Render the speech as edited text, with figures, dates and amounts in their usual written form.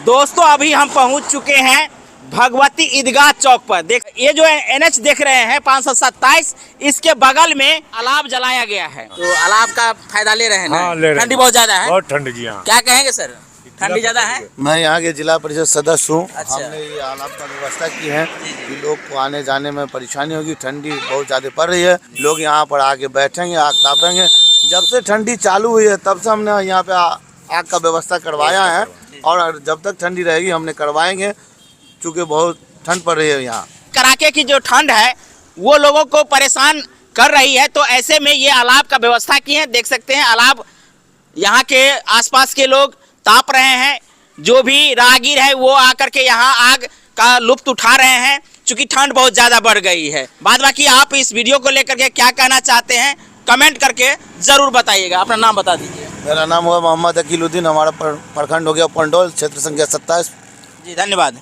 दोस्तों अभी हम पहुंच चुके हैं भगवती ईदगाह चौक पर। देख ये जो NH देख रहे हैं 527, इसके बगल में अलाव जलाया गया है। तो अलाव का फायदा ले रहे हैं ना? हाँ, ले रहे हैं। ठंडी बहुत ज्यादा है। बहुत ठंड जी। हाँ, क्या कहेंगे सर, ठंडी ज्यादा है? मैं यहाँ के जिला परिषद सदस्य हूँ। अच्छा। हमने ये अलाव का व्यवस्था की है कि लोग को आने जाने में परेशानी होगी। ठंडी बहुत ज़्यादा पड़ रही है, लोग यहाँ पर आके बैठेंगे, आग तापेंगे। जब से ठंडी चालू हुई है तब से हमने यहाँ पे आग का व्यवस्था करवाया है, और जब तक ठंडी रहेगी हमने करवाएंगे, चूँकि बहुत ठंड पड़ रही है यहाँ। कड़ाके की जो ठंड है वो लोगों को परेशान कर रही है, तो ऐसे में ये अलाव का व्यवस्था की है। देख सकते हैं अलाव यहाँ के आसपास के लोग ताप रहे हैं। जो भी राहगीर है वो आकर के यहाँ आग का लुत्फ उठा रहे हैं, क्योंकि ठंड बहुत ज़्यादा बढ़ गई है। बाद बाकी आप इस वीडियो को लेकर के क्या कहना चाहते हैं कमेंट करके ज़रूर बताइएगा। अपना नाम बता दीजिए। मेरा नाम हुआ मोहम्मद अकीलुद्दीन, हमारा प्रखंड हो गया पंडोल, क्षेत्र संख्या 27। जी धन्यवाद।